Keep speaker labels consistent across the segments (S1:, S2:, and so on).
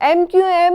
S1: MQM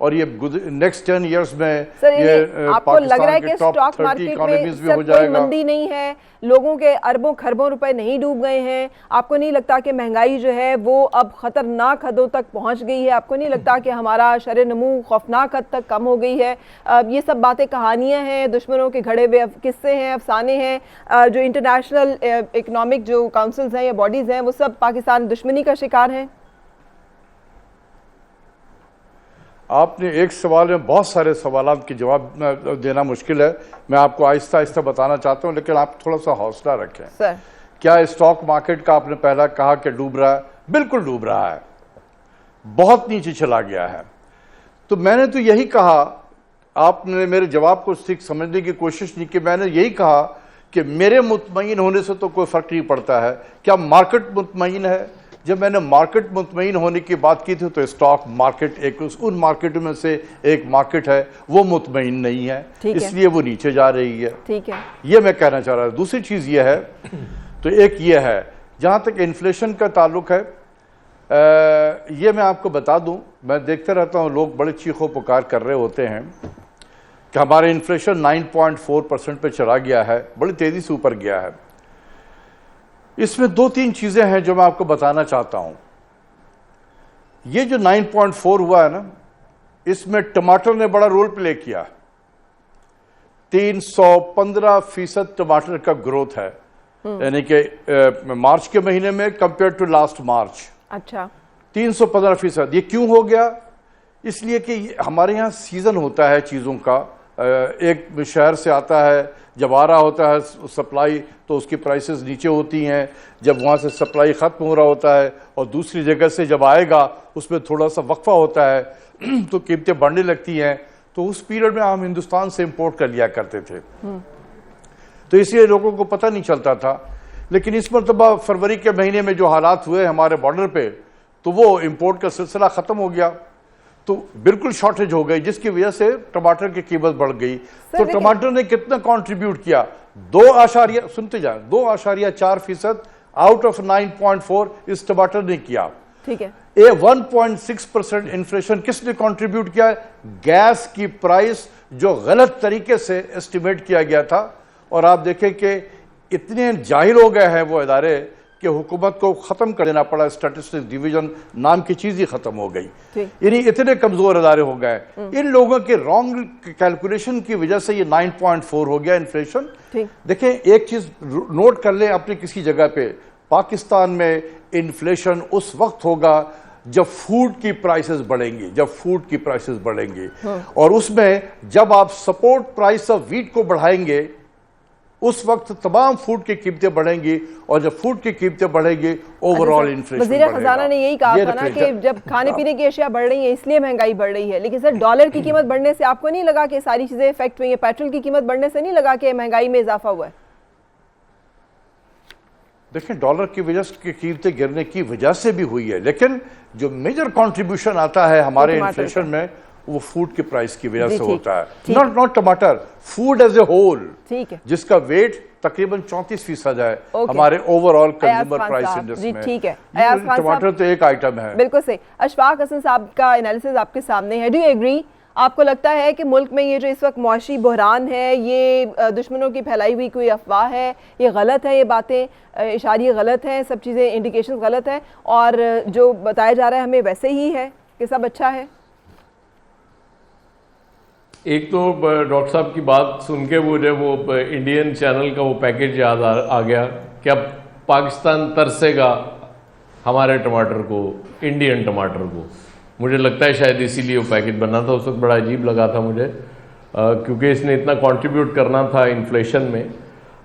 S2: اور یہ next 10 years میں
S1: سر
S2: یہ
S1: آپ کو لگ رہا ہے
S2: پاکستان
S1: کہ
S2: کے ٹاپ
S1: اسٹاک
S2: 30
S1: مارکیٹ میں
S2: اکانومیز میں
S1: سر
S2: ہو
S1: کوئی
S2: جائے گا؟
S1: مندی نہیں ہے, لوگوں کے اربوں خربوں روپے نہیں ڈوب گئے ہیں؟ آپ کو نہیں لگتا کہ مہنگائی جو ہے وہ اب خطرناک حدوں تک پہنچ گئی ہے؟ آپ کو نہیں لگتا کہ ہمارا شرح نمو خوفناک حد تک کم ہو گئی ہے؟ یہ سب باتیں کہانیاں ہیں, دشمنوں کے گھڑے ہوئے قصے ہیں, افسانے ہیں. جو انٹرنیشنل اکنامک جو کاؤنسلز ہیں یا باڈیز ہیں وہ سب پاکستان دشمنی کا شکار ہیں.
S2: آپ نے ایک سوال میں بہت سارے سوالات کے جواب دینا مشکل ہے, میں آپ کو آہستہ آہستہ بتانا چاہتا ہوں, لیکن آپ تھوڑا سا حوصلہ رکھیں.
S1: سر
S2: کیا اسٹاک مارکیٹ کا آپ نے پہلا کہا کہ ڈوب رہا ہے؟ بالکل ڈوب رہا ہے, بہت نیچے چلا گیا ہے. تو میں نے تو یہی کہا, آپ نے میرے جواب کو سمجھنے کی کوشش نہیں کی. میں نے یہی کہا کہ میرے مطمئن ہونے سے تو کوئی فرق نہیں پڑتا ہے, کیا مارکیٹ مطمئن ہے؟ جب میں نے مارکیٹ مطمئن ہونے کی بات کی تھی تو اسٹاک مارکیٹ ان مارکیٹوں میں سے ایک مارکیٹ ہے, وہ مطمئن نہیں ہے, اس لیے وہ نیچے جا رہی ہے.
S1: ٹھیک ہے,
S2: یہ میں کہنا چاہ رہا ہوں. دوسری چیز یہ ہے, تو ایک یہ ہے جہاں تک انفلیشن کا تعلق ہے, یہ میں آپ کو بتا دوں, میں دیکھتے رہتا ہوں لوگ بڑے چیخو پکار کر رہے ہوتے ہیں کہ ہمارے انفلیشن 9.4% پہ چلا گیا ہے, بڑی تیزی سے اوپر گیا ہے. اس میں 2-3 چیزیں ہیں جو میں آپ کو بتانا چاہتا ہوں. یہ جو 9.4 ہوا ہے نا, اس میں ٹماٹر نے بڑا رول پلے کیا. 315% ٹماٹر کا گروتھ ہے, یعنی کہ مارچ کے مہینے میں کمپیئر ٹو لاسٹ مارچ.
S1: اچھا,
S2: 315%. یہ کیوں ہو گیا؟ اس لیے کہ ہمارے یہاں سیزن ہوتا ہے چیزوں کا, ایک شہر سے آتا ہے, جب آ رہا ہوتا ہے سپلائی تو اس کی پرائسز نیچے ہوتی ہیں, جب وہاں سے سپلائی ختم ہو رہا ہوتا ہے اور دوسری جگہ سے جب آئے گا اس میں تھوڑا سا وقفہ ہوتا ہے تو قیمتیں بڑھنے لگتی ہیں. تو اس پیریڈ میں ہم ہندوستان سے امپورٹ کر لیا کرتے تھے, تو اس لیے لوگوں کو پتہ نہیں چلتا تھا. لیکن اس مرتبہ فروری کے مہینے میں جو حالات ہوئے ہمارے بارڈر پہ, تو وہ امپورٹ کا سلسلہ ختم ہو گیا, تو بالکل شارٹیج ہو گئی, جس کی وجہ سے ٹماٹر کی قیمت بڑھ گئی. تو ٹماٹر نے کتنا کنٹریبیوٹ کیا؟ 2.4% آؤٹ آف 9.4 اس ٹماٹر نے کیا.
S1: ٹھیک ہے,
S2: 1.6% انفلیشن کس نے کنٹریبیوٹ کیا؟ گیس کی پرائس جو غلط طریقے سے اسٹیمیٹ کیا گیا تھا. اور آپ دیکھیں کہ اتنے جاہل ہو گئے ہیں وہ ادارے کہ حکومت کو ختم کر دینا پڑا, اسٹیٹسٹکس ڈویژن نام کی چیز ہی ختم ہو گئی. یعنی اتنے کمزور ادارے ہو گئے. ان لوگوں کے رانگ کیلکولیشن کی وجہ سے یہ 9.4 ہو گیا انفلیشن. دیکھیں ایک چیز نوٹ کر لیں اپنی کسی جگہ پہ, پاکستان میں انفلیشن اس وقت ہوگا جب فوڈ کی پرائسز بڑھیں گی, اور اس میں جب آپ سپورٹ پرائس آف ویٹ کو بڑھائیں گے اس وقت تمام فوڈ کی قیمتیں بڑھیں گی, اور جب فوڈ کی قیمتیں بڑھیں گی اوور آل انفلیشن بڑھے گا.
S1: وزیر خزانہ نے یہی کہا تھا نا کہ جب کھانے پینے کی اشیاء بڑھ رہی ہیں اس لیے مہنگائی بڑھ رہی ہے. لیکن سر ڈالر کی قیمت بڑھنے سے آپ کو نہیں لگا کہ ساری چیزیں افیکٹ ہوئی ہیں؟ پیٹرول کی قیمت بڑھنے سے نہیں لگا کہ مہنگائی میں اضافہ ہوا ہے؟
S2: دیکھیں ڈالر کی وجہ سے قیمتیں گرنے کی وجہ سے بھی ہوئی ہے, لیکن جو میجر کنٹریبیوشن آتا ہے ہمارے انفلیشن میں وہ فوڈ کی پرائس کی وجہ سے ہوتا ہے, ناٹ ٹماٹر, فوڈ ایز اے ہول, جس کا ویٹ تقریباً 34% ہے ہمارے over all consumer price index میں.
S1: ٹھیک ہے,
S2: ٹماٹر تو ایک آئٹم ہے.
S1: بالکل صحیح. اشفاق حسن صاحب کا انالیسز آپ کے سامنے ہے. Do you agree? آپ کو لگتا ہے کہ ملک میں یہ جو اس وقت معاشی بحران ہے یہ دشمنوں کی پھیلائی ہوئی کوئی افواہ ہے, یہ غلط ہے, یہ باتیں اشاریے غلط ہیں, سب چیزیں انڈیکیشن غلط ہیں, اور جو بتایا جا رہا ہے ہمیں ویسے ہی ہے کہ سب اچھا ہے؟
S3: ایک تو ڈاکٹر صاحب کی بات سن کے مجھے وہ انڈین چینل کا وہ پیکیج یاد آ گیا کہ اب پاکستان ترسے گا ہمارے ٹماٹر کو, انڈین ٹماٹر کو. مجھے لگتا ہے شاید اسی لیے وہ پیکیج بنا تھا. اس وقت بڑا عجیب لگا تھا مجھے, کیونکہ اس نے اتنا کنٹریبیوٹ کرنا تھا انفلیشن میں.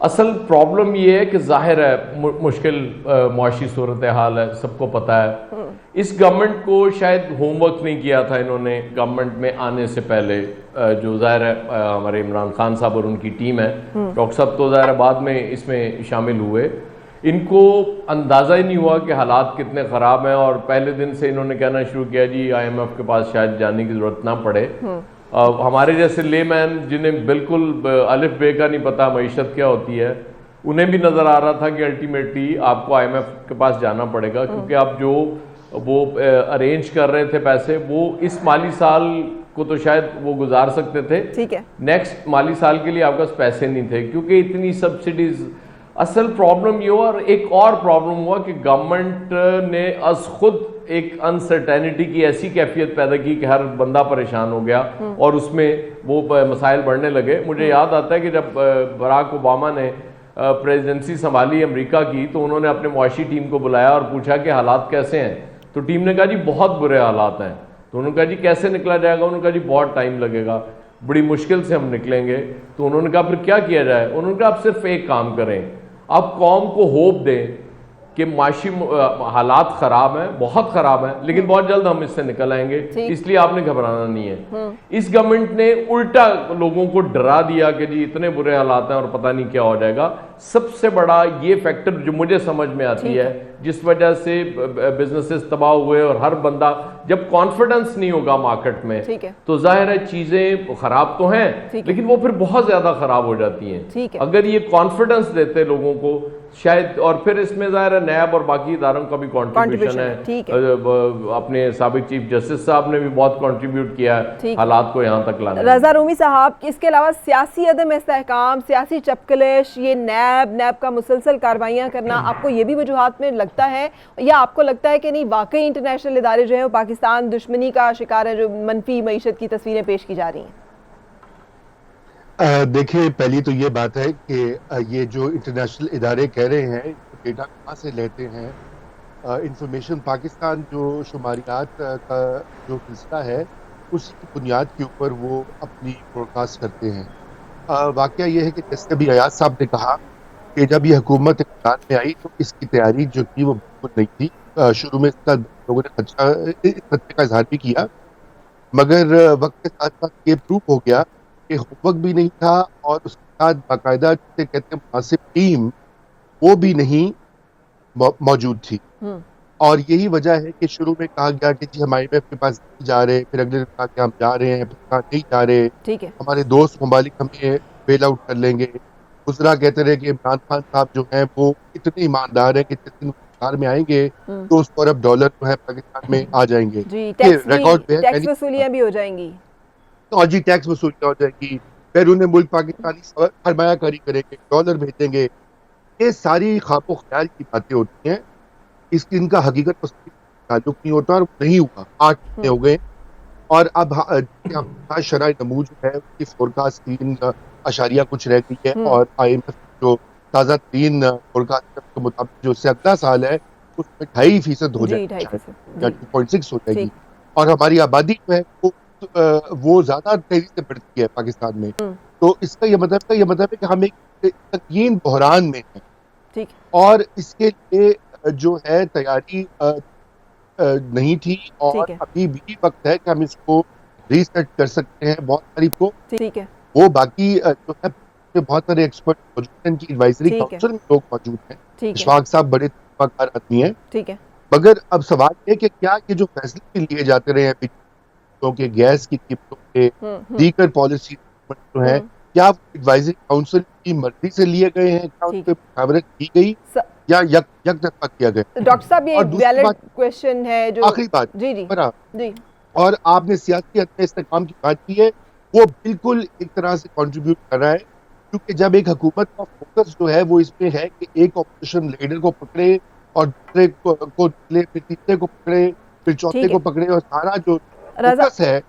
S3: اصل پرابلم یہ ہے کہ ظاہر ہے مشکل معاشی صورتحال ہے, سب کو پتہ ہے. اس گورنمنٹ کو شاید ہوم ورک نہیں کیا تھا انہوں نے گورنمنٹ میں آنے سے پہلے, جو ظاہر ہے ہمارے عمران خان صاحب اور ان کی ٹیم ہے, ڈاکٹر صاحب تو ظاہر بعد میں اس میں شامل ہوئے. ان کو اندازہ ہی نہیں ہوا کہ حالات کتنے خراب ہیں, اور پہلے دن سے انہوں نے کہنا شروع کیا جی آئی ایم ایف کے پاس شاید جانے کی ضرورت نہ پڑے. ہمارے جیسے لے مین جنہیں بالکل الف بے کا نہیں پتا معیشت کیا ہوتی ہے, انہیں بھی نظر آ رہا تھا کہ الٹیمیٹلی آپ کو آئی ایم ایف کے پاس جانا پڑے گا, کیونکہ آپ جو وہ ارینج کر رہے تھے پیسے وہ اس مالی سال کو تو شاید وہ گزار سکتے تھے.
S1: ٹھیک ہے.
S3: نیکسٹ مالی سال کے لیے آپ کے پاس پیسے نہیں تھے کیونکہ اتنی سبسڈیز. اصل پرابلم یہ ہوا, اور ایک اور پرابلم ہوا کہ گورنمنٹ نے از خود ایک انسرٹینٹی کی ایسی کیفیت پیدا کی کہ ہر بندہ پریشان ہو گیا اور اس میں وہ مسائل بڑھنے لگے. مجھے یاد آتا ہے کہ جب براک اوباما نے پریزیڈنسی سنبھالی امریکہ کی تو انہوں نے اپنے معاشی ٹیم کو بلایا اور پوچھا کہ حالات کیسے ہیں. تو ٹیم نے کہا جی بہت برے حالات ہیں. تو انہوں نے کہا جی کیسے نکلا جائے گا؟ انہوں نے کہا جی بہت ٹائم لگے گا, بڑی مشکل سے ہم نکلیں گے. تو انہوں نے کہا پھر کیا کیا جائے؟ انہوں نے کہا آپ صرف ایک کام کریں, آپ قوم کو ہوپ دیں کہ معاشی حالات خراب ہیں, بہت خراب ہیں, لیکن بہت جلد ہم اس سے نکل آئیں گے, اس لیے آپ نے گھبرانا نہیں ہے. اس گورنمنٹ نے الٹا لوگوں کو ڈرا دیا کہ جی اتنے برے حالات ہیں اور پتہ نہیں کیا ہو جائے گا. سب سے بڑا یہ فیکٹر جو مجھے سمجھ میں آتی ہے جس وجہ سے بزنسز تباہ ہوئے, اور ہر بندہ جب کانفیڈنس نہیں ہوگا مارکیٹ میں تو ظاہر ہے چیزیں خراب تو ہیں لیکن وہ پھر بہت زیادہ خراب ہو جاتی ہیں. اگر یہ کانفیڈنس دیتے لوگوں کو شاید, اور پھر اس میں ظاہر ہے نیب اور باقی اداروں کا بھی کنٹریبیوشن ہے. اپنے سابق چیف جسٹس صاحب نے بھی بہت کنٹریبیوٹ کیا ہے حالات کو یہاں تک لانے.
S1: رضا رومی صاحب, اس کے علاوہ سیاسی عدم استحکام, سیاسی چپکلش, یہ نیب کا مسلسل کارروائیاں کرنا, آپ کو یہ بھی وجوہات میں لگتا ہے یا آپ کو لگتا ہے کہ نہیں واقعی انٹرنیشنل ادارے جو ہیں وہ پاکستان دشمنی کا شکار ہے جو منفی معیشت کی تصویریں پیش کی جا رہی ہیں؟
S4: دیکھیں, پہلی تو یہ بات ہے کہ یہ جو انٹرنیشنل ادارے کہہ رہے ہیں ڈیٹا کہاں سے لیتے ہیں. انفارمیشن پاکستان جو شماریات کا جو سلسلہ ہے اس کی بنیاد کے اوپر وہ اپنی براڈکاسٹ کرتے ہیں. واقعہ یہ ہے کہ جیسے ابھی ایاز صاحب نے کہا کہ جب یہ حکومت اقتدار میں آئی تو اس کی تیاری جو تھی وہ بالکل نہیں تھی. شروع میں اس کا لوگوں نے خدشے کا اظہار بھی کیا, مگر وقت کے ساتھ ساتھ یہ پروف ہو گیا کہ وقت بھی نہیں تھا اور اس کے ساتھ باقاعدہ جسے کہتے ہیں مناسب ٹیم وہ بھی نہیں موجود تھی. اور یہی وجہ ہے کہ شروع میں کہا گیا کہ جی ہم آئی ایم ایف کے پاس نہیں جا رہے, پھر اگلے نے کہا کہ ہم جا رہے ہیں, پھر کہا نہیں جا رہے, ہمارے دوست ممالک ہمیں بیل آؤٹ کر لیں گے. گزرا کہتے رہے کہ عمران خان صاحب جو ہیں وہ اتنے ایماندار ہیں کہ جس دن اقتدار میں آئیں گے تو $2 ارب جو ہے پاکستان میں آ جائیں گے.
S1: ریکارڈ پہ ٹیکس وصولیاں بھی ہو جائیں گی,
S4: اور جی ٹیکس وصولیاں ہو جائیں گی, بیرون ملک پاکستانی سرمایہ کاری کریں گے, ڈالر بھیجیں گے. یہ ساری خواب و خیال کی باتیں ہوتی ہیں, اس کی ان کا حقیقت تعلق نہیں ہوتا, اور نہیں ہوا. 8 مہینے ہو گئے اور اب شرح نمو جو ہے اس کی فورکاسٹ 3 کچھ رہ گئی ہے, اور آئی ایم ایف جو تازہ ترین فورکاسٹ کے مطابق جو سے اگلا سال ہے اس میں 2.5% ہو جائے گی یا 2.6 ہو جائے گی. اور ہماری آبادی جو ہے وہ زیادہ تیزی سے بڑھتی ہے پاکستان میں. تو اس کا یہ مطلب ہے کہ ہم ایک سنگین بحران میں ہیں, اور اس کے لیے جو ہے تیاری نہیں تھی, اور ابھی بھی وقت ہے کہ ہم اس کو ریسیٹ کر سکتے ہیں. بہت ساری کو وہ باقی جو ہے بہت سارے ایکسپرٹ موجود ہیں, ان کی ایڈوائزری کاؤنسل میں لوگ موجود ہیں. اشفاق صاحب بڑے تجربہ کار آدمی ہیں, مگر اب سوال یہ کہ کیا یہ جو فیصلے لیے جاتے رہے ہیں کہ گیس کی قیمتوں کے دیگر پالیسی جو ہیں, کیا ایڈوائزری کاؤنسل کی مرضی سے لیے گئے ہیں, کیا ان پہ مشاورت کی گئی یا یک طرفہ کیا گیا؟
S1: ڈاکٹر صاحب یہ ویلڈ کویسچن ہے جو
S4: آخری بات. اور آپ نے سیاسی حد میں استحکام کی بات کی ہے, وہ بالکل ایک طرح سے کنٹریبیوٹ کر رہا ہے, کیونکہ جب ایک حکومت کا فوکس جو ہے وہ اس پہ ہے کہ ایک اپوزیشن لیڈر کو پکڑے اور دوسرے کو لے, پھر تیسرے کو پکڑے, پھر چوتھے کو پکڑے, اور سارا جو فوکس ہے.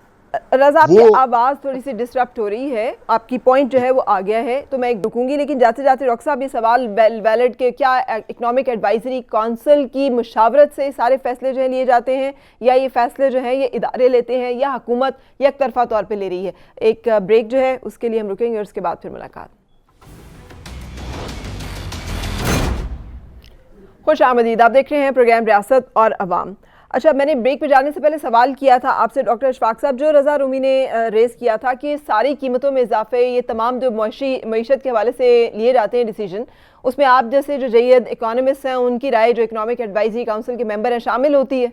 S1: رضا آپ کی آواز تھوڑی سی ڈسٹرپٹ ہو رہی ہے, آپ کی پوائنٹ جو ہے وہ آ گیا ہے, تو میں ایک رکوں گی, لیکن جاتے جاتے ڈاکٹر صاحب یہ سوال ویلڈ کہ کیا اکنامک ایڈوائزری کونسل کی مشاورت سے سارے فیصلے جو ہیں لیے جاتے ہیں, یا یہ فیصلے جو ہیں یہ ادارے لیتے ہیں, یا حکومت یک طرفہ طور پہ لے رہی ہے؟ ایک بریک جو ہے اس کے لیے ہم رکیں گے اور اس کے بعد پھر ملاقات. خوش آمدید, آپ دیکھ رہے ہیں پروگرام ریاست اور عوام. اچھا, میں نے بریک پہ جانے سے پہلے سوال کیا تھا آپ سے ڈاکٹر اشفاق صاحب, جو رضا رومی نے ریز کیا تھا کہ ساری قیمتوں میں اضافے, یہ تمام جو معیشت کے حوالے سے لیے جاتے ہیں ڈیسیجن, اس میں آپ جیسے جو جید اکانومسٹ ہیں ان کی رائے جو اکنامک ایڈوائزری کاؤنسل کے ممبر ہیں شامل ہوتی ہے؟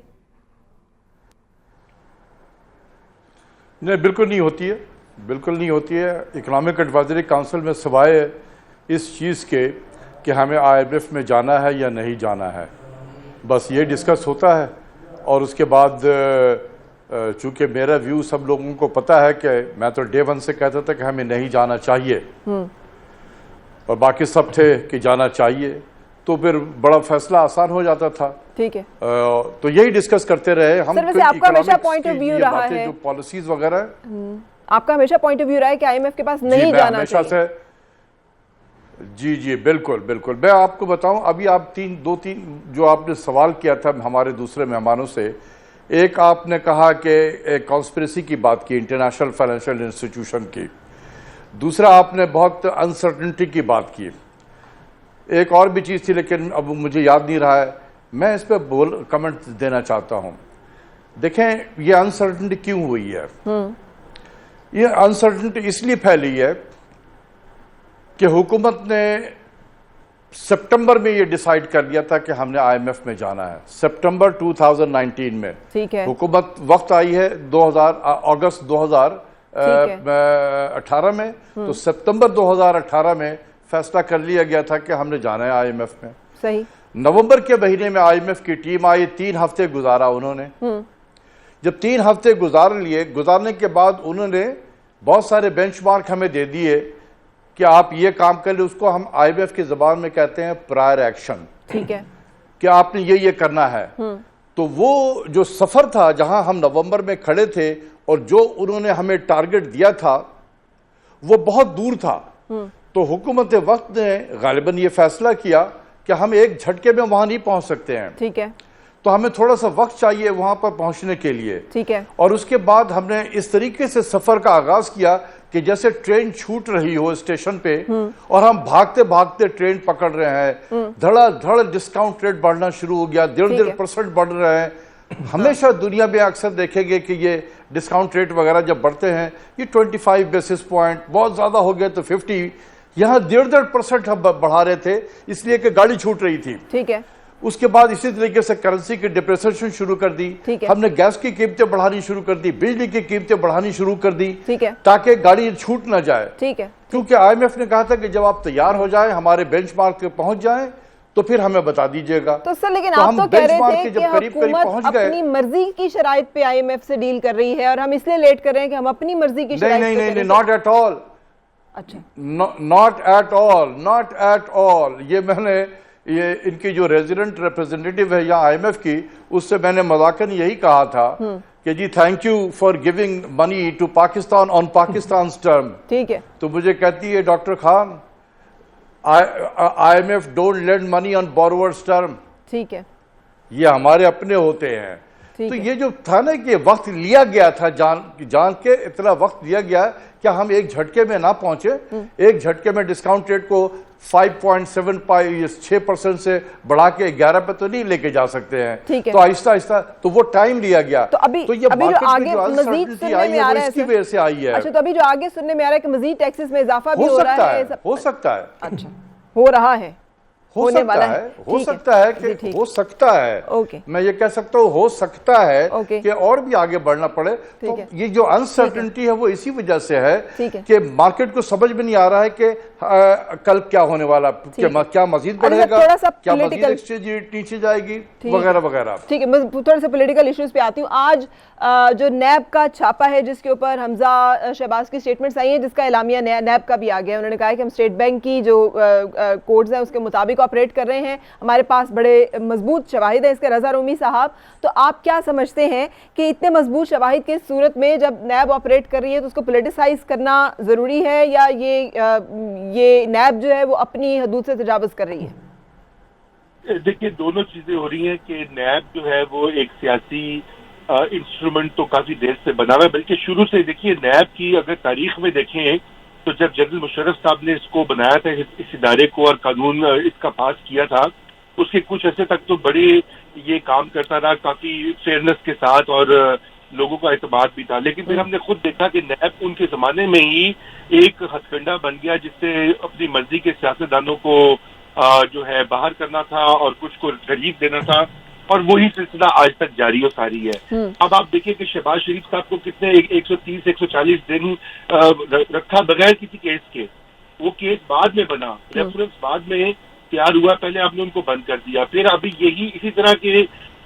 S2: نہیں, بالکل نہیں ہوتی ہے, بالکل نہیں ہوتی ہے. اکنامک ایڈوائزری کاؤنسل میں سوائے اس چیز کے کہ ہمیں آئی ایم ایف میں جانا ہے یا نہیں جانا ہے, بس یہ ڈسکس ہوتا ہے, اور اس کے بعد چونکہ میرا ویو سب لوگوں کو پتا ہے کہ میں تو ڈے ون سے کہتا تھا کہ ہمیں نہیں جانا چاہیے اور باقی سب تھے کہ جانا چاہیے، تو پھر بڑا فیصلہ آسان ہو جاتا تھا.
S1: ٹھیک ہے،
S2: تو یہی ڈسکس کرتے رہے ہم.
S1: سر ویسے آپ کا ہمیشہ پوائنٹ آف ویو رہا ہے
S2: جو پالیسیز وغیرہ
S1: آپ کا ہمیشہ پوائنٹ آف ویو رہا ہے کہ آئی ایم ایف کے پاس نہیں جانا چاہیے.
S2: جی بالکل بالکل. میں آپ کو بتاؤں، ابھی آپ دو تین جو آپ نے سوال کیا تھا ہمارے دوسرے مہمانوں سے، ایک آپ نے کہا کہ ایک کانسپریسی کی بات کی انٹرنیشنل فائنینشیل انسٹیٹیوشن کی، دوسرا آپ نے بہت انسرٹنٹی کی بات کی، ایک اور بھی چیز تھی لیکن اب مجھے یاد نہیں رہا ہے. میں اس پہ کمنٹ دینا چاہتا ہوں. دیکھیں یہ انسرٹنٹی کیوں ہوئی ہے؟ یہ انسرٹنٹی اس لیے پھیلی ہے کہ حکومت نے سپٹمبر میں یہ ڈیسائیڈ کر لیا تھا کہ ہم نے آئی ایم ایف میں جانا ہے. سپٹمبر 2019 میں حکومت وقت آئی ہے اگست 2018 میں، تو سپتمبر 2018 میں فیصلہ کر لیا گیا تھا کہ ہم نے جانا ہے آئی ایم ایف میں.
S1: صحیح.
S2: نومبر کے مہینے میں آئی ایم ایف کی ٹیم آئی، 3 ہفتے گزارا انہوں نے. جب 3 ہفتے گزارنے کے بعد انہوں نے بہت سارے بینچ مارک ہمیں دے دیے کہ آپ یہ کام کر لیں. اس کو ہم آئی ایم ایف کی زبان میں کہتے ہیں پرائر ایکشن.
S1: ٹھیک ہے،
S2: کہ آپ نے یہ کرنا ہے. تو وہ جو سفر تھا جہاں ہم نومبر میں کھڑے تھے اور جو انہوں نے ہمیں ٹارگٹ دیا تھا وہ بہت دور تھا. تو حکومت وقت نے غالباً یہ فیصلہ کیا کہ ہم ایک جھٹکے میں وہاں نہیں پہنچ سکتے ہیں.
S1: ٹھیک ہے،
S2: تو ہمیں تھوڑا سا وقت چاہیے وہاں پر پہنچنے کے لیے.
S1: ٹھیک ہے. اور
S2: اس کے بعد ہم نے اس طریقے سے سفر کا آغاز کیا کہ جیسے ٹرین چھوٹ رہی ہو اسٹیشن پہ اور ہم بھاگتے بھاگتے ٹرین پکڑ رہے ہیں. دھڑا دھڑ ڈسکاؤنٹ ریٹ بڑھنا شروع ہو گیا، 1.5% بڑھ رہے ہیں. ہمیشہ دنیا میں اکثر دیکھیں گے کہ یہ ڈسکاؤنٹ ریٹ وغیرہ جب بڑھتے ہیں یہ 25 بیسس پوائنٹ، بہت زیادہ ہو گیا تو 50، یہاں 1.5% ہم بڑھا رہے تھے اس لیے کہ گاڑی چھوٹ رہی تھی.
S1: ٹھیک ہے.
S2: اس کے بعد اسی طریقے سے کرنسی کی ڈپریسیشن شروع کر دی. ہم نے گیس کی قیمتیں بڑھانی شروع کر دی، بجلی کی قیمتیں بڑھانی شروع کر دی تاکہ گاڑی چھوٹ نہ جائے.
S1: ٹھیک ہے.
S2: کیونکہ آئی ایم ایف نے کہا تھا کہ جب آپ تیار ہو جائیں، ہمارے بینچ مارک پہ پہنچ جائیں تو پھر ہمیں بتا دیجئے گا.
S1: تو سر لیکن آپ تو کہہ رہے تھے کہ حکومت اپنی مرضی کی شرائط پہ آئی ایم ایف سے ڈیل کر رہی ہے اور ہم اس لیے لیٹ کر رہے ہیں کہ ہم اپنی مرضی کی شرائط پہ
S2: نہیں، not at all.
S1: اچھا،
S2: not at all. یہ میں نے ان کی جو ریزیڈنٹ ریپریزنٹیٹیو ہے یا آئی ایم ایف کی، اس سے میں نے مذاکراً یہی کہا تھا کہ جی thank you for giving money to Pakistan on Pakistan's term.
S1: ٹھیک ہے.
S2: تو مجھے کہتی ہے doctor Khan I M F don't lend money on borrowers term.
S1: ٹھیک ہے.
S2: یہ ہمارے اپنے ہوتے ہیں. تو یہ جو تھا نا کہ وقت لیا گیا تھا، جان کے اتنا وقت لیا گیا کہ ہم ایک جھٹکے میں نہ پہنچے. ایک جھٹکے میں ڈسکاؤنٹ ریٹ کو 5.75% سے بڑھا کے 11 پہ تو نہیں لے کے جا سکتے ہیں. تو آہستہ آہستہ تو وہ ٹائم لیا گیا.
S1: تو یہ مارکیٹ میں جو انسرٹنٹی آئی ہے وہ اس کی
S2: وجہ سے آئی ہے.
S1: اچھا، تو ابھی جو آگے سننے میں آ رہا ہے کہ مزید ٹیکسز میں اضافہ بھی ہو رہا ہے.
S2: ہو سکتا ہے.
S1: اچھا، ہو رہا ہے،
S2: ہو سکتا ہے. میں یہ کہہ سکتا ہوں ہو سکتا ہے کہ اور بھی آگے بڑھنا پڑے. تو یہ جو انسرٹنٹی ہے وہ اسی وجہ سے ہے کہ مارکیٹ کو سمجھ میں نہیں آ رہا ہے کہ کل کیا ہونے والا، کیا مزید بڑھے گا، کیا مزید ایکسچینج ریٹ نیچے جائے گی وغیرہ وغیرہ.
S1: ٹھیک ہے، میں تھوڑے سے پولیٹیکل ایشوز پہ آتی ہوں. آج جو نیب کا چھاپا ہے جس کے اوپر حمزہ شہباز کی سٹیٹمنٹس آئی ہیں، جس کا اعلامیہ نیب کا بھی آ گیا. انہوں نے کہا ہے کہ ہم اسٹیٹ بینک کی جو کوڈز ہیں اس کے مطابق آپریٹ کر رہے ہیں، ہمارے پاس بڑے مضبوط شواہد ہیں اس کے. رضا رومی صاحب، تو آپ کیا سمجھتے ہیں کہ اتنے مضبوط شواہد کی صورت میں جب نیب آپریٹ کر رہی ہے تو اس کو پولیٹیسائز کرنا ضروری ہے یا یہ نیب جو ہے وہ اپنی حدود سے تجاوز کر رہی ہے؟
S5: دیکھیے دونوں چیزیں ہو رہی ہیں کہ نیب جو ہے وہ ایک سیاسی انسٹرومنٹ تو کافی دیر سے بنا ہوا ہے، بلکہ شروع سے دیکھیے نیب کی اگر تاریخ میں دیکھیں تو جب جنرل مشرف صاحب نے اس کو بنایا تھا اس ادارے کو اور قانون اس کا پاس کیا تھا، اس کے کچھ عرصے تک تو بڑے یہ کام کرتا رہا کافی فیئرنس کے ساتھ اور لوگوں کا اعتماد بھی تھا. لیکن پھر ہم نے خود دیکھا کہ نیب ان کے زمانے میں ہی ایک ہتھ کنڈا بن گیا جس سے اپنی مرضی کے سیاستدانوں کو جو ہے باہر کرنا تھا اور کچھ کو ترغیب دینا تھا، اور وہی سلسلہ آج تک جاری و ساری ہے. اب آپ دیکھیں کہ شہباز شریف صاحب کو کتنے 130-140 دن رکھا بغیر کسی کیس کے. وہ کیس بعد میں بنا، ریفرنس بعد میں تیار ہوا، پہلے آپ نے ان کو بند کر دیا. پھر ابھی یہی اسی طرح کے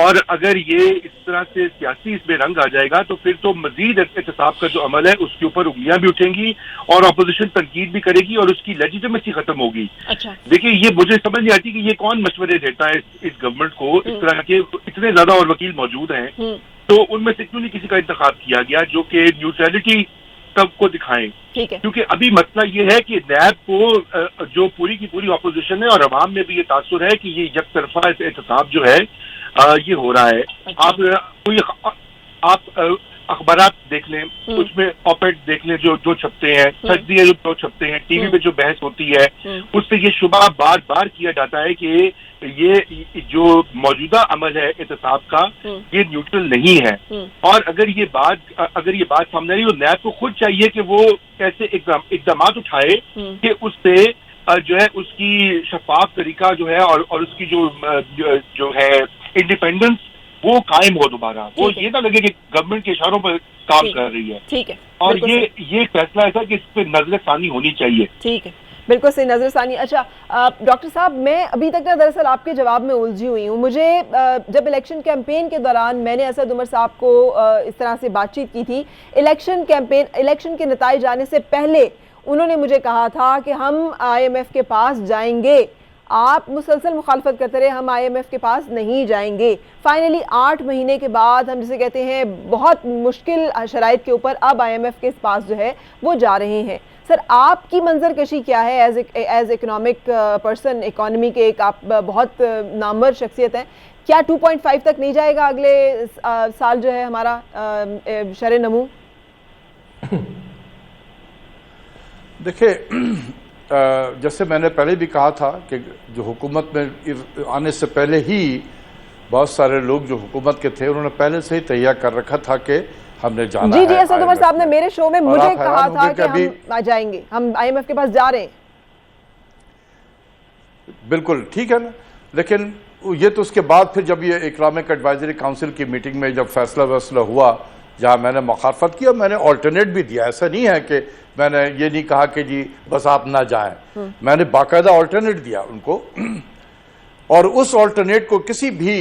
S5: اور اگر یہ اس طرح سے سیاسی اس میں رنگ آ جائے گا تو پھر تو مزید احتساب کا جو عمل ہے اس کے اوپر انگلیاں بھی اٹھیں گی اور اپوزیشن تنقید بھی کرے گی اور اس کی لیجیٹمیسی ختم ہوگی.
S1: اچھا
S5: دیکھیے یہ مجھے سمجھ نہیں آتی کہ یہ کون مشورے دیتا ہے اس گورنمنٹ کو, اس طرح کے اتنے زیادہ اور وکیل موجود ہیں تو ان میں سے کیوں نہیں کسی کا انتخاب کیا گیا جو کہ نیوٹرلٹی سب کو دکھائیں.
S1: ٹھیک ہے.
S5: کیونکہ ابھی مسئلہ یہ ہے کہ نیب کو جو پوری کی پوری اپوزیشن ہے اور عوام میں بھی یہ تاثر ہے کہ یہ یک طرفہ احتساب جو ہے یہ ہو رہا ہے. آپ اخبارات دیکھ لیں, اس میں آپیڈ دیکھ لیں جو چھپتے ہیں, سجدیے جو چھپتے ہیں, ٹی وی پہ جو بحث ہوتی ہے اس سے یہ شبہ بار بار کیا جاتا ہے کہ یہ جو موجودہ عمل ہے احتساب کا یہ نیوٹرل نہیں ہے. اور اگر یہ بات سامنے آئی تو نیب کو خود چاہیے کہ وہ ایسے اقدامات اٹھائے کہ اس سے جو ہے اس کی شفاف طریقہ جو ہے اور اس کی جو ہے انڈیپینڈنس وہ قائم ہو دوبارہ. وہ یہ نہ لگے کہ گورنمنٹ کے اشاروں پر کام کر رہی ہے.
S1: ٹھیک ہے.
S5: اور یہ فیصلہ ایسا کہ اس پہ نظر ثانی ہونی چاہیے.
S1: ٹھیک ہے, بالکل صحیح, نظر ثانی. اچھا ڈاکٹر صاحب, میں ابھی تک دراصل آپ کے جواب میں الجھی ہوئی ہوں. مجھے جب الیکشن کیمپین کے دوران میں نے اسد عمر صاحب کو اس طرح سے بات چیت کی تھی, الیکشن کے نتائج آنے سے پہلے انہوں نے مجھے کہا تھا کہ ہم آئی ایم ایف کے پاس جائیں گے. آپ مسلسل مخالفت کرتے رہے, ہم آئی ایم ایف کے پاس نہیں جائیں گے. فائنلی 8 مہینے کے بعد ہم جسے کہتے ہیں بہت مشکل شرائط کے اوپر اب آئی ایم ایف کے پاس جو ہے وہ جا رہے ہیں. سر آپ کی منظر کشی کیا ہے ایز اکنامک پرسن, اکانومی کے ایک آپ بہت نامور شخصیت ہیں, کیا 2.5 تک نہیں جائے گا اگلے سال جو ہے ہمارا شرح نمو؟
S2: دیکھیں, جیسے میں نے پہلے بھی کہا تھا کہ جو حکومت میں آنے سے پہلے ہی بہت سارے لوگ جو حکومت کے تھے انہوں نے پہلے سے ہی تیار کر رکھا تھا کہ ہم نے جانا ہے.
S1: جی اسد عمر صاحب نے میرے شو میں مجھے کہا تھا کہ ہم جائیں گے, ہم آئی ایم ایف کے پاس جا رہے ہیں.
S2: بالکل ٹھیک ہے نا, لیکن یہ تو اس کے بعد پھر جب یہ اکنامک ایڈوائزری کاؤنسل کی میٹنگ میں جب فیصلہ ہوا جہاں میں نے مخالفت کیا, میں نے آلٹرنیٹ بھی دیا. ایسا نہیں ہے کہ میں نے یہ نہیں کہا کہ جی بس آپ نہ جائیں, میں نے باقاعدہ آلٹرنیٹ دیا ان کو. اور اس آلٹرنیٹ کو کسی بھی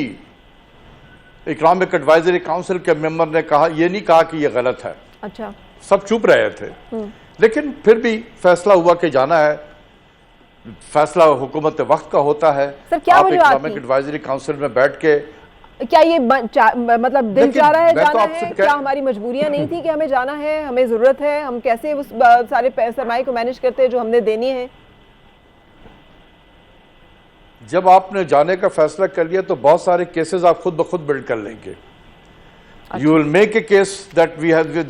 S2: اکنامک ایڈوائزری کاؤنسل کے ممبر نے کہا, یہ نہیں کہا کہ یہ غلط ہے.
S1: اچھا,
S2: سب چپ رہے تھے. لیکن پھر بھی فیصلہ ہوا کہ جانا ہے. فیصلہ حکومت وقت کا ہوتا ہے. آپ اکنامک ایڈوائزری کاؤنسل میں بیٹھ کے
S1: کیا یہ مطلب دل چاہ رہا ہے جانا ہے, کیا ہماری مجبوریاں نہیں تھی کہ ہمیں جانا ہے, ہمیں ضرورت ہے, ہم کیسے اس سارے سرمائے کو مینیج کرتے ہیں جو ہم نے دینی ہے؟
S2: جب آپ نے جانے کا فیصلہ کر لیا تو بہت سارے کیسز آپ خود بخود بلڈ کر لیں گے. You will make a case that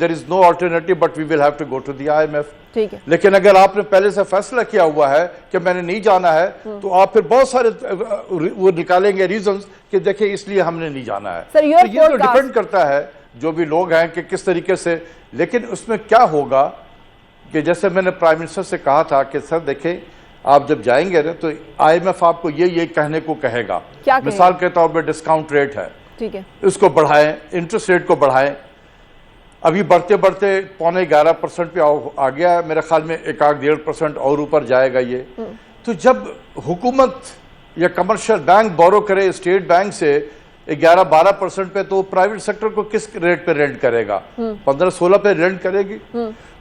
S2: there is no alternative but we will have to go to the IMF.
S1: ٹھیک ہے.
S2: لیکن اگر آپ نے پہلے سے فیصلہ کیا ہوا ہے کہ میں نے نہیں جانا ہے تو آپ پھر بہت سارے وہ نکالیں گے ریزنز کہ دیکھیں اس لیے ہم نے نہیں جانا ہے. تو یہ تو ڈیپینڈ کرتا ہے جو بھی لوگ ہیں کہ کس طریقے سے. لیکن اس میں کیا ہوگا کہ جیسے میں نے پرائم منسٹر سے کہا تھا کہ سر دیکھیں آپ جب جائیں گے تو آئی ایم ایف آپ کو یہ کہنے کو کہے گا, مثال کے طور پہ ڈسکاؤنٹ ریٹ ہے,
S1: ٹھیک ہے,
S2: اس کو بڑھائیں, انٹرسٹ ریٹ کو بڑھائیں. ابھی بڑھتے 11% پہ آ گیا ہے, میرے خیال میں 1.5% اور اوپر جائے گا یہ. تو جب حکومت یا کمرشل بینک بورو کرے اسٹیٹ بینک سے 11-12% پہ, تو پرائیویٹ سیکٹر کو کس ریٹ پہ رینٹ کرے گا؟ 15-16 پہ رینٹ کرے گی.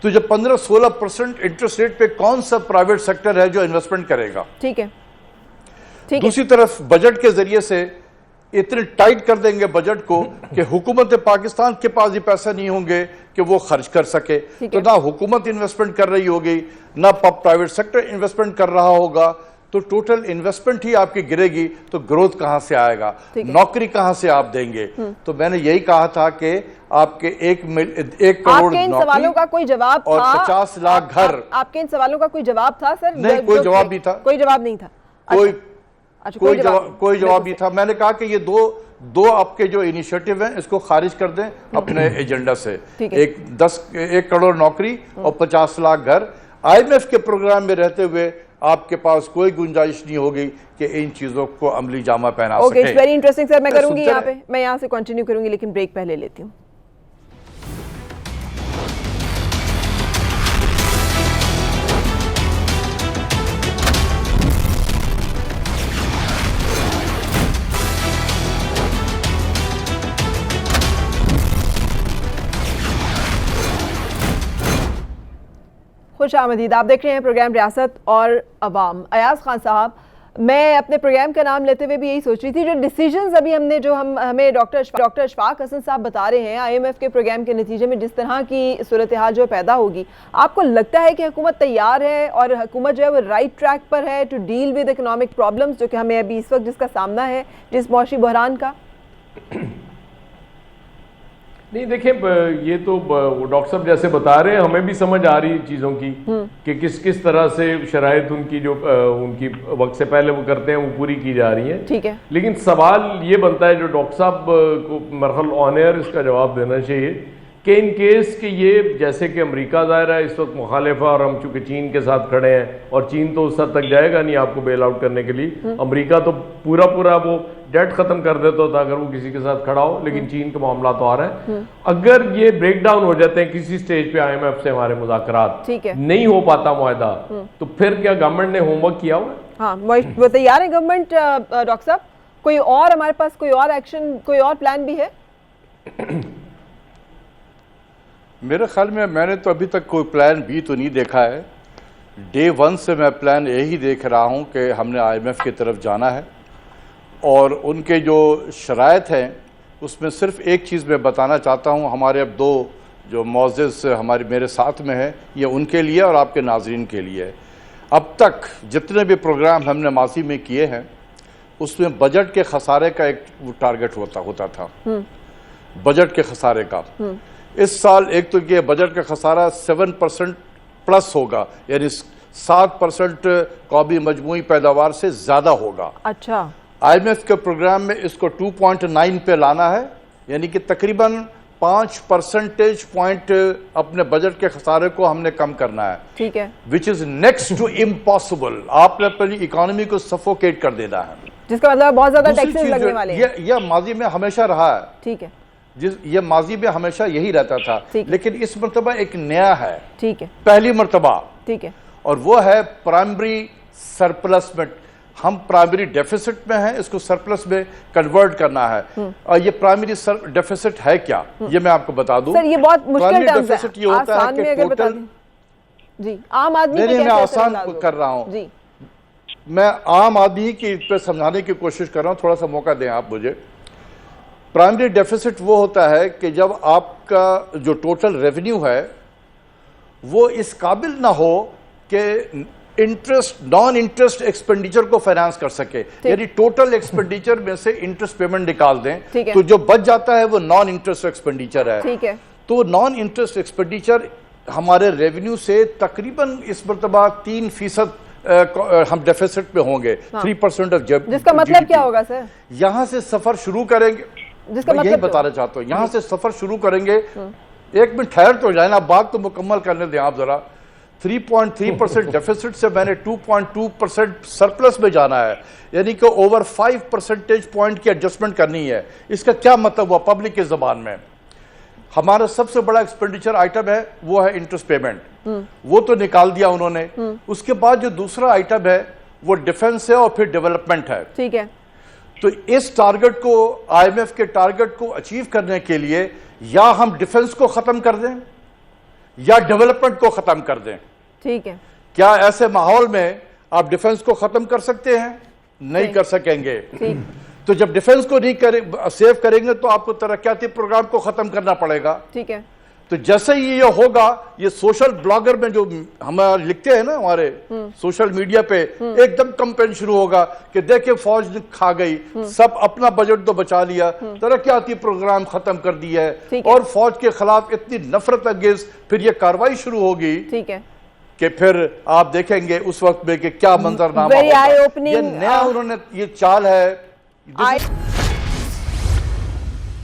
S2: تو جب 15-16% انٹرسٹ ریٹ پہ کون سا پرائیویٹ سیکٹر ہے جو انویسٹمنٹ کرے گا؟
S1: ٹھیک ہے.
S2: دوسری طرف بجٹ کے ذریعے سے اتنے ٹائٹ کر دیں گے بجٹ کو کہ حکومت پاکستان کے پاس یہ پیسہ نہیں ہوں گے کہ وہ خرچ کر سکے. تو نہ حکومت انویسٹمنٹ کر رہی ہوگی نہ پرائیویٹ سیکٹر انویسٹمنٹ کر رہا ہوگا, تو ٹوٹل انویسٹمنٹ ہی آپ کی گرے گی. تو گروتھ کہاں سے آئے گا, نوکری کہاں سے آپ دیں گے؟ تو میں نے یہی کہا تھا کہ آپ کے 1 کروڑ
S1: سوالوں کا کوئی جواب
S2: اور 50 لاکھ گھر.
S1: آپ کے ان سوالوں کا کوئی جواب تھا سر؟
S2: نہیں, کوئی جواب نہیں تھا.
S1: کوئی جواب نہیں تھا.
S2: کوئی جواب نہیں تھا. میں نے کہا کہ یہ دو آپ کے جو انیشیٹو ہیں اس کو خارج کر دیں اپنے ایجنڈا سے. 1 کروڑ نوکری اور 50 لاکھ گھر. آئی ایم ایف کے پروگرام میں رہتے ہوئے آپ کے پاس کوئی گنجائش نہیں ہوگی کہ ان چیزوں کو عملی جامہ پہنا سکیں.
S1: اوکے, ویری انٹرسٹنگ سر. میں کروں گی یہاں پہ, میں یہاں سے کنٹینیو کروں گی, لیکن بریک پہلے لیتی ہوں. خوش آمدید. آپ دیکھ رہے ہیں پروگرام ریاست اور عوام. ایاز خان صاحب, میں اپنے پروگرام کا نام لیتے ہوئے بھی یہی سوچ رہی تھی, جو ڈیسیجنز ابھی ہمیں ڈاکٹر اشفاق حسن صاحب بتا رہے ہیں آئی ایم ایف کے پروگرام کے نتیجے میں جس طرح کی صورتحال جو پیدا ہوگی, آپ کو لگتا ہے کہ حکومت تیار ہے اور حکومت جو ہے وہ رائٹ ٹریک پر ہے to deal with economic problems جو کہ ہمیں ابھی اس وقت جس کا سامنا ہے, جس معاشی بحران کا؟
S3: نہیں دیکھیں, یہ تو ڈاکٹر صاحب جیسے بتا رہے ہیں, ہمیں بھی سمجھ آ رہی ہے چیزوں کی کہ کس طرح سے شرائط ان کی جو ان کی وقت سے پہلے وہ کرتے ہیں وہ پوری کی جا رہی ہیں.
S1: ٹھیک ہے,
S3: لیکن سوال یہ بنتا ہے جو ڈاکٹر صاحب کو مرحل آن ایئر اس کا جواب دینا چاہیے کہ ان کیس کہ یہ جیسے کہ امریکہ ظاہر ہے اس وقت مخالف ہے اور ہم چونکہ چین کے ساتھ کھڑے ہیں اور چین تو اس حد تک جائے گا نہیں آپ کو بیل آؤٹ کرنے کے لیے. امریکہ تو پورا وہ ڈیٹ ختم کر دیتا تھا اگر وہ کسی کے ساتھ کھڑا ہو, لیکن چین کے معاملات تو آ رہے ہیں. اگر یہ بریک ڈاؤن ہو جاتے ہیں کسی سٹیج پہ آئی ایم ایف سے ہمارے مذاکرات, نہیں ہو پاتا معاہدہ, تو پھر کیا گورنمنٹ نے ہوم ورک کیا ہوا؟
S1: ہاں وہ تیار ہے گورنمنٹ. ڈاکٹر صاحب, کوئی اور ہمارے پاس کوئی اور ایکشن, کوئی اور پلان بھی ہے؟
S2: میرے خیال میں نے تو ابھی تک کوئی پلان بھی تو نہیں دیکھا ہے. ڈے ون سے میں پلان یہی دیکھ رہا ہوں کہ ہم نے آئی ایم ایف کی طرف جانا ہے, اور ان کے جو شرائط ہیں اس میں صرف ایک چیز میں بتانا چاہتا ہوں. ہمارے اب دو جو معزز میرے ساتھ میں ہیں, یہ ان کے لیے اور آپ کے ناظرین کے لیے. اب تک جتنے بھی پروگرام ہم نے ماضی میں کیے ہیں اس میں بجٹ کے خسارے کا ایک ٹارگٹ ہوتا تھا, بجٹ کے خسارے کا. اس سال ایک تو یہ بجٹ کا خسارہ 7% پلس ہوگا, یعنی 7% قومی مجموعی پیداوار سے زیادہ ہوگا.
S1: اچھا,
S2: آئی ایم ایف کے پروگرام میں اس کو 2.9 پہ لانا ہے, یعنی کہ تقریباً 5% پوائنٹ اپنے بجٹ کے خسارے کو ہم نے کم کرنا ہے.
S1: ٹھیک ہے,
S2: وچ از نیکسٹ ٹو امپاسبل. آپ نے اپنی اکانومی کو سفوکیٹ کر دینا ہے,
S1: جس کا مطلب بہت زیادہ ٹیکسز لگنے والے ہیں.
S2: یہ ماضی میں ہمیشہ رہا ہے.
S1: ٹھیک ہے,
S2: یہ ماضی میں ہمیشہ یہی رہتا تھا, لیکن اس مرتبہ ایک نیا ہے.
S1: ٹھیک ہے,
S2: پہلی مرتبہ.
S1: ٹھیک ہے, اور
S2: وہ ہے پرائمری سرپلس میں. ہم پرائمری ڈیفیسٹ میں ہیں, اس کو سرپلس میں کنورٹ کرنا ہے. اور یہ پرائمری ڈیفیسٹ ہے کیا, یہ میں آپ کو بتا دوں.
S1: سر یہ بہت مشکل ٹرمز ہے,
S2: یہ ہوتا ہے کہ ٹوٹل,
S1: جی عام آدمی
S2: میں آسان کر رہا ہوں.
S1: جی
S2: میں عام آدمی کی اس پہ سمجھانے کی کوشش کر رہا ہوں, تھوڑا سا موقع دیں آپ مجھے. پرائمری ڈیفیسٹ وہ ہوتا ہے کہ جب آپ کا جو ٹوٹل ریونیو ہے وہ اس قابل نہ ہو کہ نان انٹرسٹ ایکسپینڈیچر کو فائنانس کر سکے, یعنی ٹوٹل ایکسپینڈیچر میں سے انٹرسٹ پیمنٹ نکال دیں تو جو بچ جاتا ہے وہ نان انٹرسٹ ایکسپینڈیچر ہے.
S1: ٹھیک ہے, تو
S2: نان انٹرسٹ ایکسپینڈیچر ہمارے ریونیو سے تقریباً اس مرتبہ 3% ہم ڈیفیسٹ پہ ہوں گے. 3% آف جب,
S1: جس کا مطلب کیا ہوگا سر؟
S2: یہاں سے سفر شروع کریں گے, یہی بتانا چاہتا ہوں, یہاں سے سفر شروع کریں گے. ایک منٹ ٹھہر تو جائے نا, بات تو مکمل کرنے دیں آپ ذرا. 3.3% ڈیفیسٹ سے میں نے 2.2% سرپلس میں جانا ہے, یعنی کہ اوور 5% پوائنٹ کی ایڈجسٹمنٹ کرنی ہے. اس کا کیا مطلب ہوا پبلک کی زبان میں؟ ہمارا سب سے بڑا ایکسپینڈیچر آئٹم ہے وہ ہے انٹرسٹ پیمنٹ, وہ تو نکال دیا انہوں نے. اس کے بعد جو دوسرا آئٹم ہے وہ ڈیفنس ہے اور پھر ڈیولپمنٹ ہے.
S1: ٹھیک ہے,
S2: تو اس ٹارگٹ کو, آئی ایم ایف کے ٹارگٹ کو اچیو کرنے کے لیے یا ہم ڈیفنس کو ختم کر دیں یا ڈیولپمنٹ کو ختم کر دیں.
S1: ٹھیک ہے,
S2: کیا ایسے ماحول میں آپ ڈیفنس کو ختم کر سکتے ہیں؟ نہیں کر سکیں گے. تو جب ڈیفنس کو نہیں سیو کریں گے تو آپ کو ترقیاتی پروگرام کو ختم کرنا پڑے گا.
S1: ٹھیک ہے,
S2: تو جیسے ہی یہ ہوگا, یہ سوشل بلاگر میں جو ہم لکھتے ہیں نا ہمارے سوشل میڈیا پہ, ایک دم کمپین شروع ہوگا کہ دیکھیں فوج نے کھا گئی, سب اپنا بجٹ تو بچا لیا, ترقیاتی پروگرام ختم کر دیا ہے, اور فوج کے خلاف اتنی نفرت انگیز پھر یہ کاروائی شروع ہوگی.
S1: ٹھیک ہے,
S2: کہ پھر آپ دیکھیں گے اس وقت میں کہ کیا منظرنامہ ہوگا. یہ نیا انہوں نے یہ چال ہے.